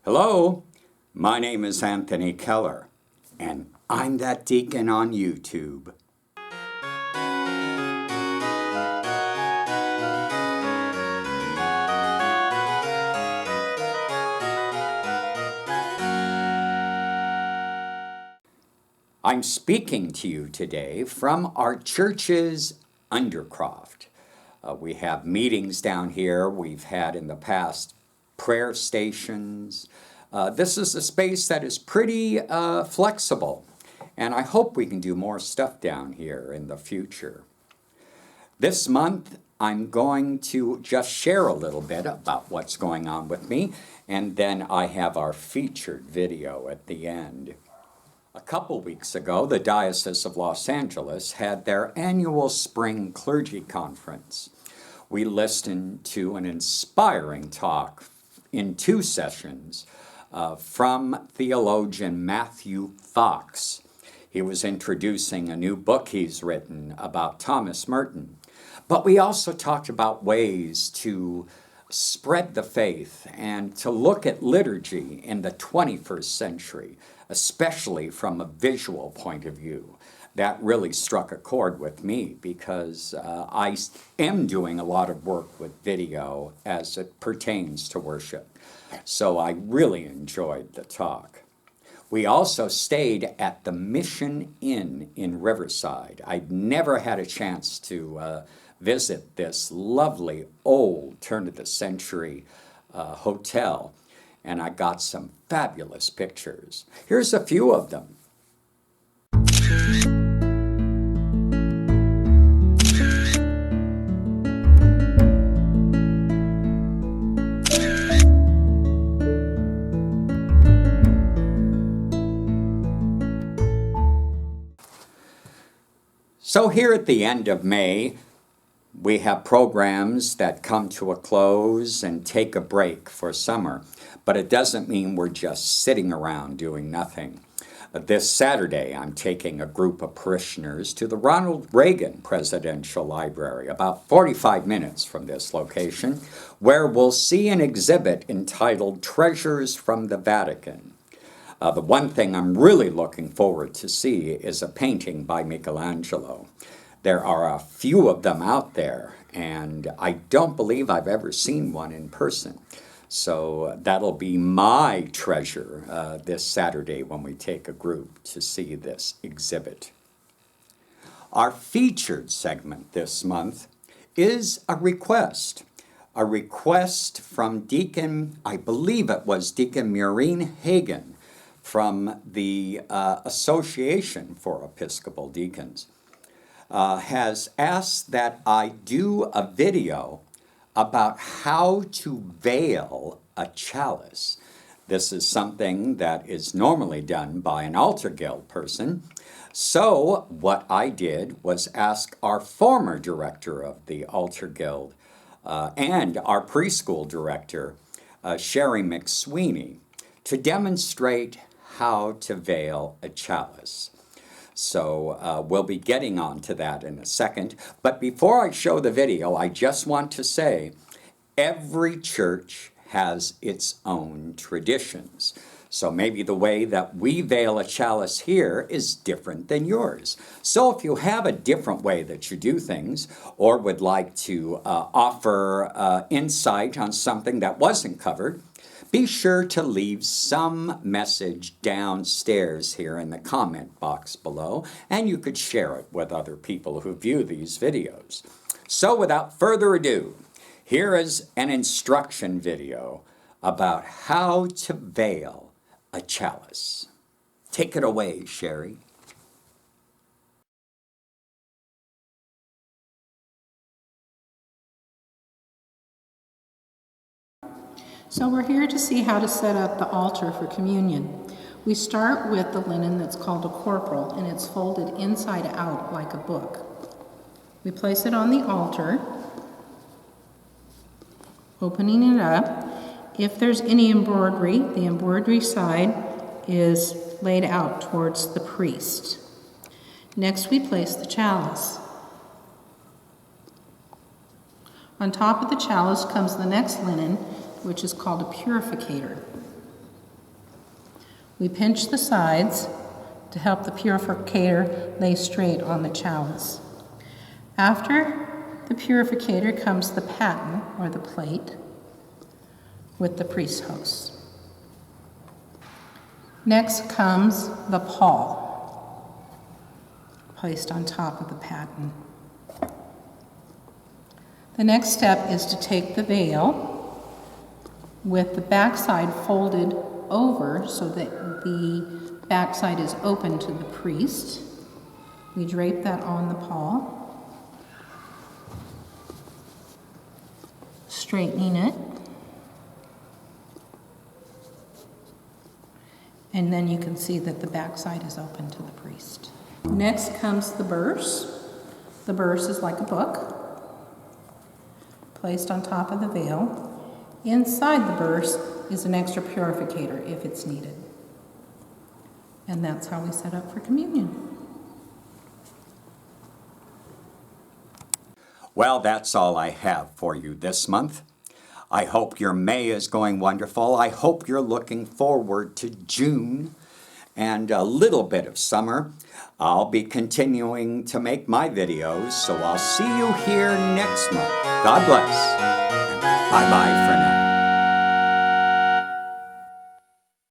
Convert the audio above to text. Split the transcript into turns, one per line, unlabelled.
Hello, my name is Anthony Keller, and I'm that deacon on YouTube. I'm speaking to you today from our church's Undercroft. We have meetings down here. We've had in the past prayer stations. This is a space that is pretty flexible, and I hope we can do more stuff down here in the future. This month, I'm going to just share a little bit about what's going on with me, and then I have our featured video at the end. A couple weeks ago, the Diocese of Los Angeles had their annual Spring Clergy Conference. We listened to an inspiring talk in 2 sessions from theologian Matthew Fox. He was introducing a new book he's written about Thomas Merton. But we also talked about ways to spread the faith and to look at liturgy in the 21st century, especially from a visual point of view. That really struck a chord with me because I am doing a lot of work with video as it pertains to worship. So I really enjoyed the talk. We also stayed at the Mission Inn in Riverside. I'd never had a chance to visit this lovely old turn-of-the-century hotel, and I got some fabulous pictures. Here's a few of them. So here at the end of May, we have programs that come to a close and take a break for summer, but it doesn't mean we're just sitting around doing nothing. This Saturday, I'm taking a group of parishioners to the Ronald Reagan Presidential Library, about 45 minutes from this location, where we'll see an exhibit entitled Treasures from the Vatican. The one thing I'm really looking forward to see is a painting by Michelangelo. There are a few of them out there, and I don't believe I've ever seen one in person. So that'll be my treasure this Saturday when we take a group to see this exhibit. Our featured segment this month is a request from Deacon, I believe it was Deacon Maureen Hagen, from the Association for Episcopal Deacons, has asked that I do a video about how to veil a chalice. This is something that is normally done by an altar guild person. So what I did was ask our former director of the altar guild and our preschool director, Sherry McSweeney, to demonstrate how to veil a chalice. So we'll be getting on to that in a second. But before I show the video, I just want to say every church has its own traditions. So maybe the way that we veil a chalice here is different than yours. So if you have a different way that you do things, or would like to offer insight on something that wasn't covered, be sure to leave some message downstairs here in the comment box below, and you could share it with other people who view these videos. So without further ado, here is an instruction video about how to veil a chalice. Take it away, Sherry.
So we're here to see how to set up the altar for communion. We start with the linen that's called a corporal, and it's folded inside out like a book. We place it on the altar, opening it up. If there's any embroidery, the embroidery side is laid out towards the priest. Next, we place the chalice. On top of the chalice comes the next linen, which is called a purificator. We pinch the sides to help the purificator lay straight on the chalice. After the purificator comes the paten, or the plate, with the priest's host. Next comes the pall, placed on top of the paten. The next step is to take the veil with the backside folded over so that the backside is open to the priest. We drape that on the pall, straightening it. And then you can see that the backside is open to the priest. Next comes the burse. The burse is like a book, placed on top of the veil. Inside the burse is an extra purificator if it's needed. And that's how we set up for communion.
Well, that's all I have for you this month. I hope your May is going wonderful. I hope you're looking forward to June and a little bit of summer. I'll be continuing to make my videos, so I'll see you here next month. God bless. Bye-bye for now.